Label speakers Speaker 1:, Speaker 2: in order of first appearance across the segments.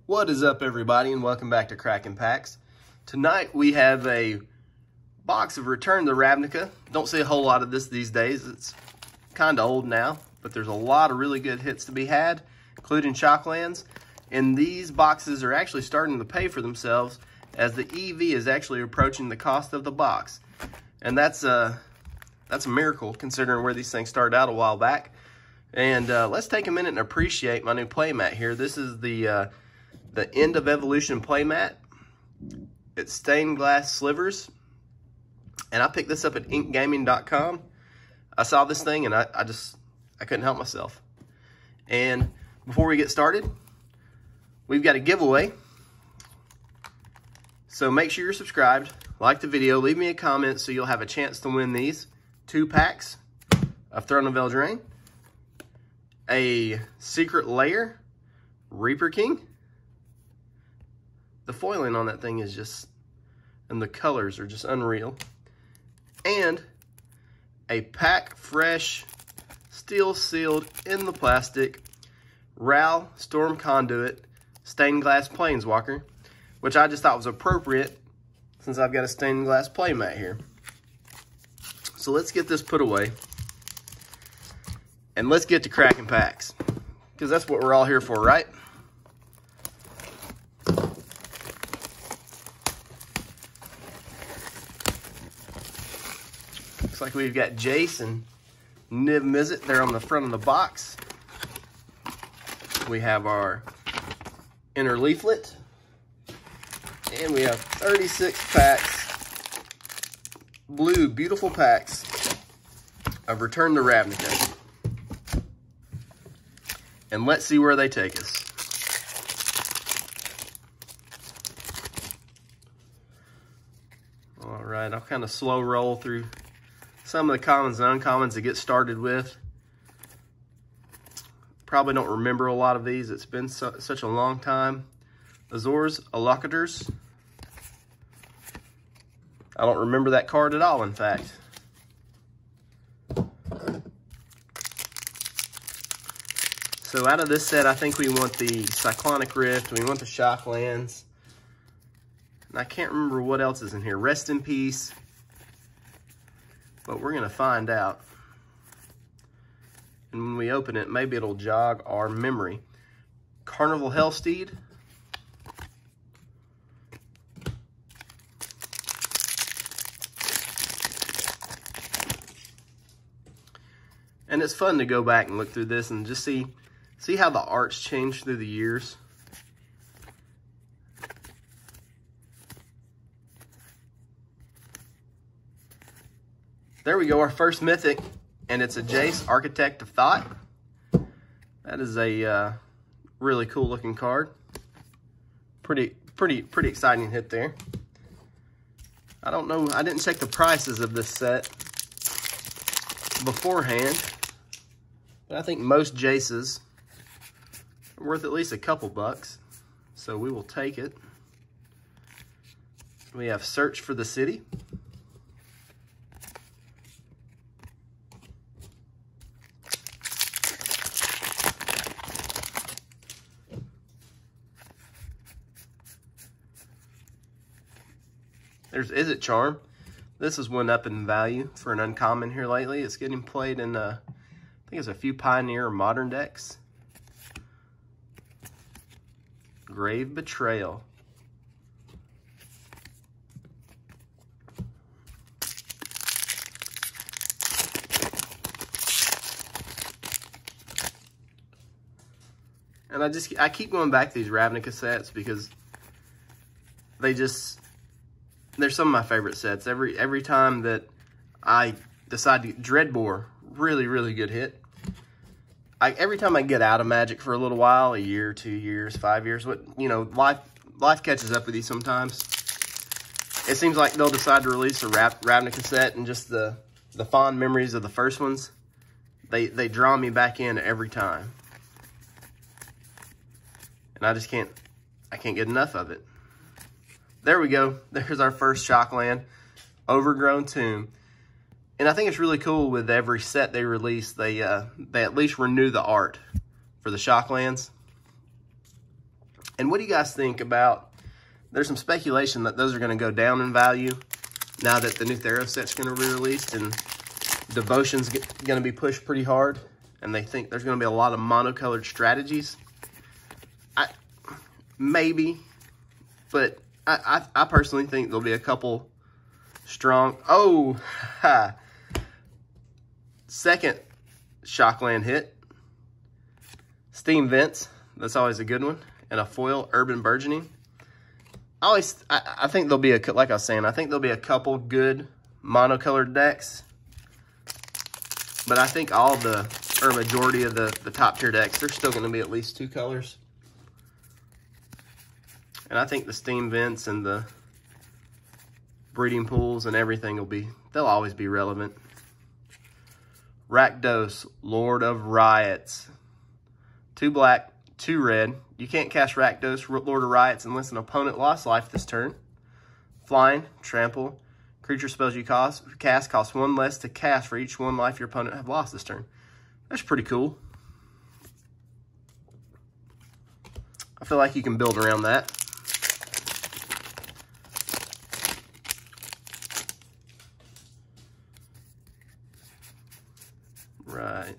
Speaker 1: What is up, everybody, and welcome back to Cracking Packs. Tonight we have a box of Return the Ravnica. Don't see a whole lot of this these days. It's kind of old now, but there's a lot of really good hits to be had, including Shocklands. And these boxes are actually starting to pay for themselves as the EV is actually approaching the cost of the box. And that's a miracle considering where these things started out a while back. And let's take a minute and appreciate my new playmat here. This is the End of Evolution playmat. It's stained glass slivers. And I picked this up at inkgaming.com. I saw this thing and I couldn't help myself. And before we get started, we've got a giveaway. So make sure you're subscribed, like the video, leave me a comment so you'll have a chance to win these 2 packs of Throne of Eldraine, a Secret Lair Reaper King. The foiling on that thing is just, and the colors are just unreal. And a pack fresh, steel sealed in the plastic, Ral Storm Conduit stained glass Planeswalker, which I just thought was appropriate since I've got a stained glass playmat here. So let's get this put away and let's get to cracking packs, because that's what we're all here for, right? Looks like we've got Jace and Niv Mizzet there on the front of the box. We have our inner leaflet. And we have 36 packs, blue, beautiful packs of Return the Ravnica. And let's see where they take us. All right, I'll kind of slow roll through some of the commons and uncommons to get started with. Probably don't remember a lot of these. It's been such a long time. Azor's Allocators. I don't remember that card at all, in fact. So out of this set, I think we want the Cyclonic Rift, we want the Shocklands. And I can't remember what else is in here. Rest in Peace. But we're going to find out. And when we open it, maybe it'll jog our memory. Carnival Hellsteed. And it's fun to go back and look through this and just see how the art's changed through the years. There we go, our first mythic, and it's a Jace, Architect of Thought. That is a really cool looking card. Pretty exciting hit there. I don't know, I didn't check the prices of this set beforehand, but I think most Jaces are worth at least a couple bucks, so we will take it. We have Search for the City. There's Is It Charm. This is one up in value for an uncommon here lately. It's getting played in, I think it's a few Pioneer or Modern decks. Grave Betrayal. And I keep going back to these Ravnica sets because they're some of my favorite sets. Every time that I decide to Dreadbore, really good hit. Every time I get out of Magic for a little while, a year, 2 years, 5 years, life catches up with you sometimes. It seems like they'll decide to release a Ravnica set, and just the fond memories of the first ones, they draw me back in every time. And I can't get enough of it. There we go. There's our first Shockland, Overgrown Tomb. And I think it's really cool with every set they release, they at least renew the art for the Shocklands. And what do you guys think about, there's some speculation that those are going to go down in value now that the new Theros set's going to be released and Devotion's going to be pushed pretty hard, and they think there's going to be a lot of monocolored strategies. Maybe, but I personally think there'll be a couple strong. Oh, ha. Second Shockland hit. Steam Vents, that's always a good one. And a foil Urban Burgeoning. I think there'll be like I was saying, I think there'll be a couple good monocolored decks. But I think all the, or majority of the top tier decks, there's still going to be at least 2 colors. And I think the Steam Vents and the breeding pools and everything they'll always be relevant. Rakdos, Lord of Riots. 2 black, 2 red. You can't cast Rakdos, Lord of Riots, unless an opponent lost life this turn. Flying, trample. Creature spells you cast cost 1 less to cast for each 1 life your opponent have lost this turn. That's pretty cool. I feel like you can build around that. Right.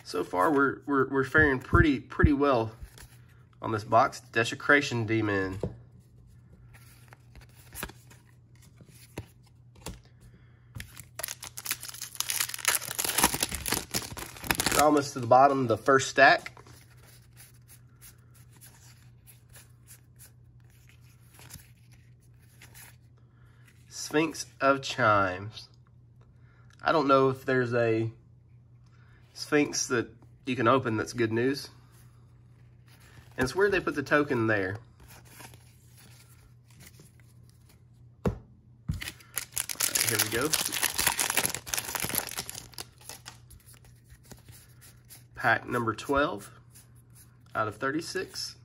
Speaker 1: So far, we're faring pretty well on this box. Desecration Demon. Almost to the bottom, the first stack. Sphinx of Chimes. I don't know if there's a Sphinx that you can open that's good news. And it's weird they put the token there. All right, here we go. Pack number 12 out of 36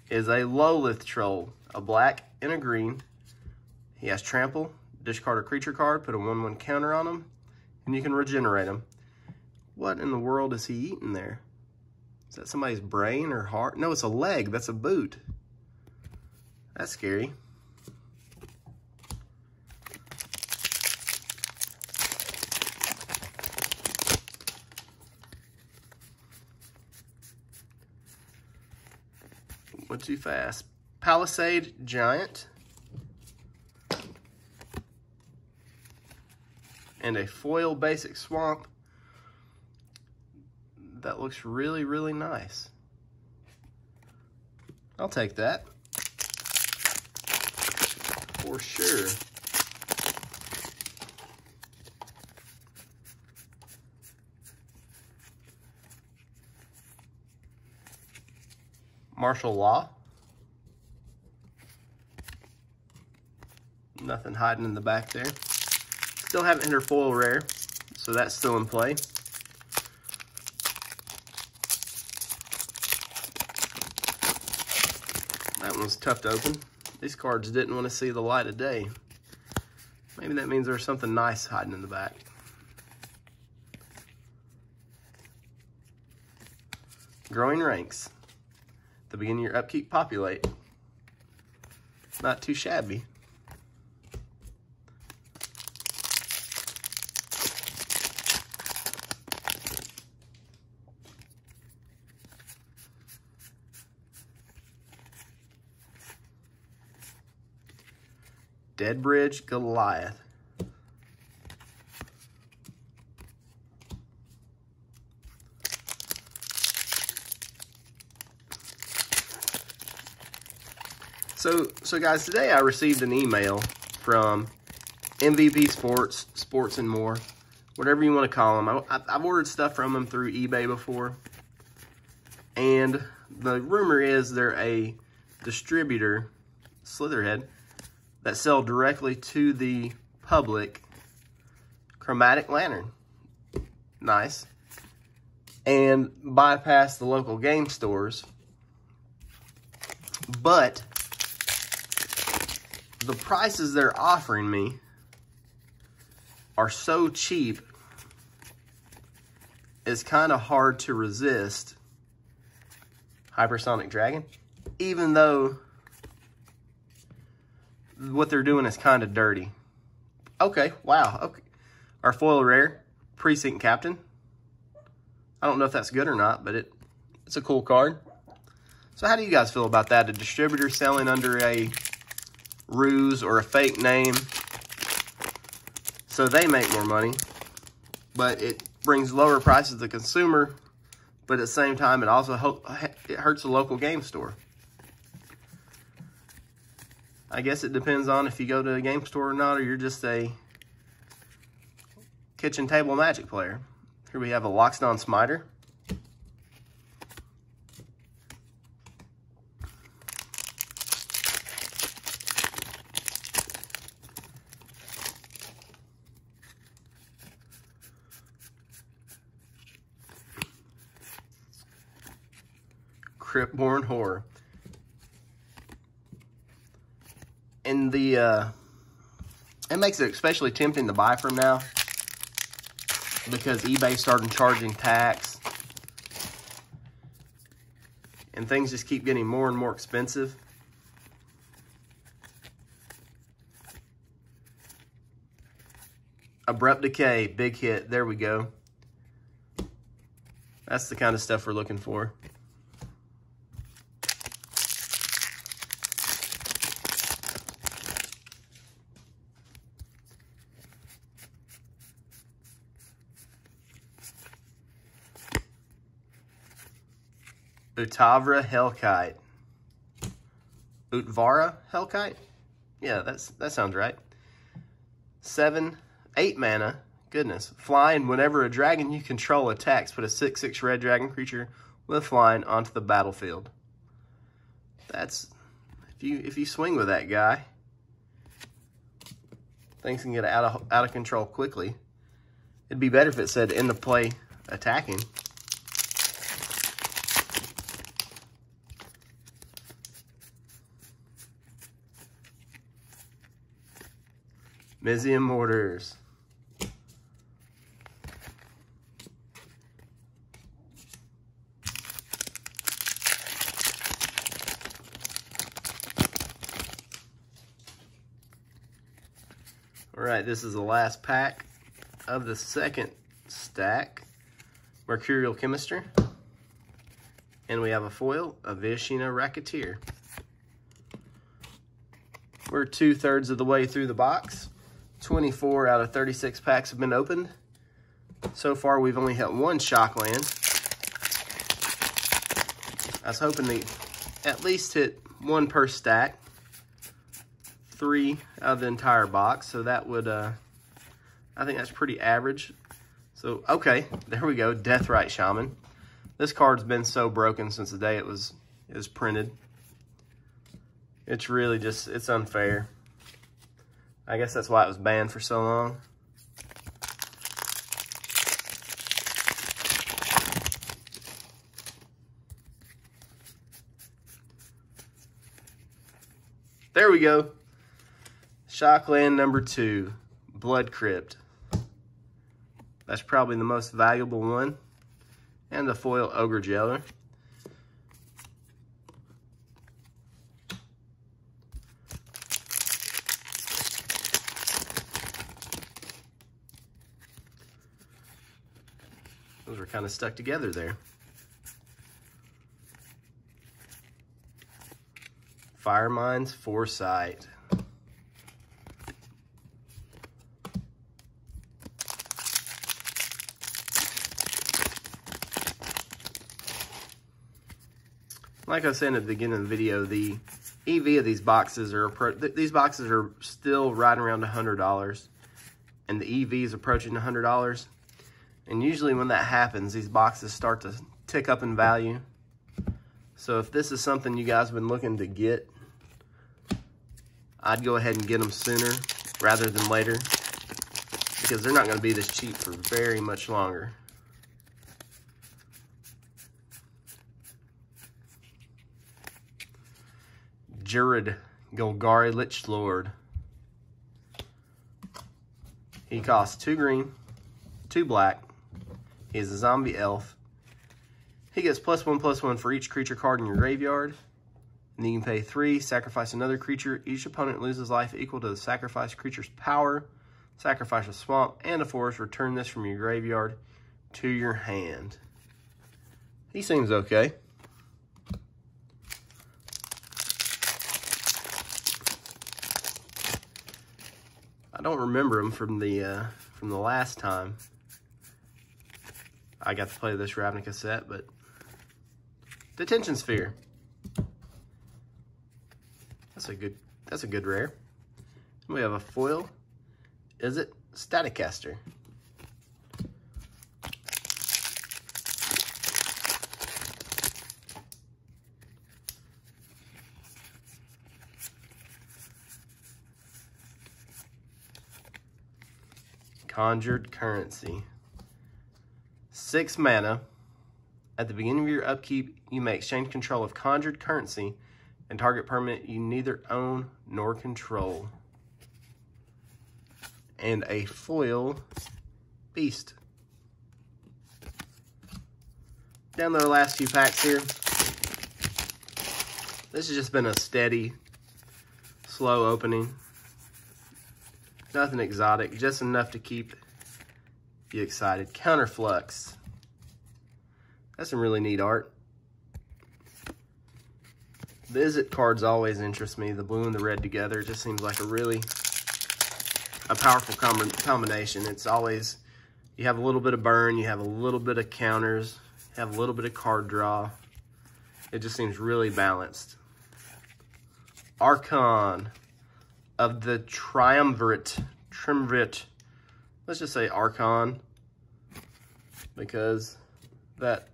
Speaker 1: is a Lolith Troll, a black and a green. He has trample, discard a creature card, put a 1/1 counter on him, and you can regenerate him. What in the world is he eating there? Is that somebody's brain or heart? No, it's a leg. That's a boot. That's scary. Went too fast. Palisade Giant. And a foil basic swamp. That looks really nice. I'll take that. For sure. Martial Law. Nothing hiding in the back there. Still haven't hit her foil rare, so that's still in play. That one was tough to open. These cards didn't want to see the light of day. Maybe that means there's something nice hiding in the back. Growing Ranks. At the beginning of your upkeep, populate. Not too shabby. Deadbridge Goliath. So guys, today I received an email from MVP Sports, Sports and More, whatever you want to call them. I've ordered stuff from them through eBay before, and the rumor is they're a distributor, Slitherhead, that sell directly to the public chromatic lantern. Nice. And bypass the local game stores. But the prices they're offering me are so cheap, it's kind of hard to resist Hypersonic Dragon, even though what they're doing is kind of dirty. Okay, wow. Okay, our foil rare, Precinct Captain. I don't know if that's good or not, but it's a cool card. So how do you guys feel about that? A distributor selling under a ruse or a fake name so they make more money, but it brings lower prices to the consumer, but at the same time, it also it hurts the local game store. I guess it depends on if you go to a game store or not, or you're just a kitchen table Magic player. Here we have a Loxodon Smiter. Cryptborn Horror. And it makes it especially tempting to buy from now because eBay started charging tax and things just keep getting more and more expensive. Abrupt Decay, big hit. There we go. That's the kind of stuff we're looking for. Utavra Hellkite. Utvara Hellkite? Yeah, that sounds right. 8 mana. Goodness. Flying, whenever a dragon you control attacks, put a 6/6 red dragon creature with flying onto the battlefield. That's, if you swing with that guy, things can get out of control quickly. It'd be better if it said end of play attacking. Mizium Mortars. All right, this is the last pack of the second stack. Mercurial Chemister. And we have a foil, a Vishina Racketeer. We're 2/3 of the way through the box. 24 out of 36 packs have been opened. So far, we've only hit one Shockland. I was hoping to at least hit one per stack. 3 out of the entire box, so that would, I think that's pretty average. So, okay, there we go, Deathrite Shaman. This card's been so broken since the day it was printed. It's really just, it's unfair. I guess that's why it was banned for so long. There we go. Shockland number 2, Blood Crypt. That's probably the most valuable one. And the foil Ogre Jailer. Those are kind of stuck together there. Firemind's Foresight. Like I said at the beginning of the video, the EV of these boxes are still right around $100, and the EV is approaching $100. And usually when that happens, these boxes start to tick up in value. So if this is something you guys have been looking to get, I'd go ahead and get them sooner rather than later, because they're not going to be this cheap for very much longer. Jurid Golgari Lich Lord. He costs 2 green, 2 black. He's a zombie elf. He gets +1/+1 for each creature card in your graveyard. And then you can pay 3, sacrifice another creature. Each opponent loses life equal to the sacrificed creature's power. Sacrifice a swamp and a forest. Return this from your graveyard to your hand. He seems okay. I don't remember him from the last time I got to play this Ravnica set, but Detention Sphere. That's a good rare. We have a foil. Is it Staticaster? Conjured Currency. 6 mana. At the beginning of your upkeep, you may exchange control of Conjured Currency and target permanent you neither own nor control. And a foil Beast. Down to the last few packs here. This has just been a steady, slow opening. Nothing exotic, just enough to keep you excited. Counterflux. That's some really neat art. Visit cards always interest me. The blue and the red together, it just seems like a powerful combination. It's always, you have a little bit of burn, you have a little bit of counters, you have a little bit of card draw. It just seems really balanced. Archon of the Triumvirate. Let's just say Archon, because that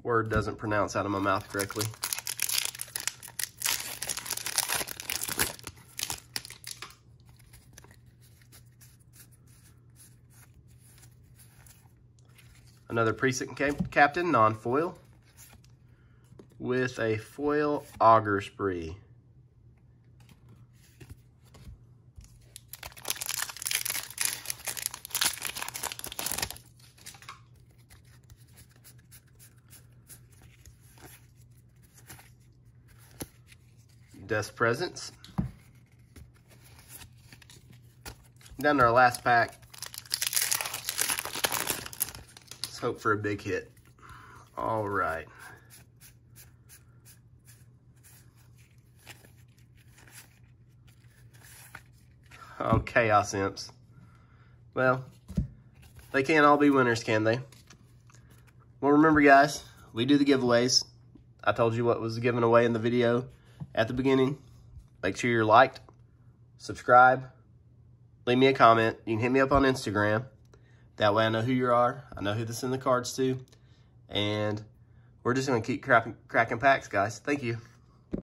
Speaker 1: word doesn't pronounce out of my mouth correctly. Another Precinct Captain, non-foil, with a foil Augur Spree. Death's Presence. Down to our last pack. Let's hope for a big hit. All right. Oh, Chaos Imps. Well, they can't all be winners, can they? Well, remember, guys, we do the giveaways. I told you what was given away in the video at the beginning. Make sure you're liked, subscribe, leave me a comment. You can hit me up on Instagram. That way I know who you are. I know who to send the cards to. And we're just going to keep cracking packs, guys. Thank you.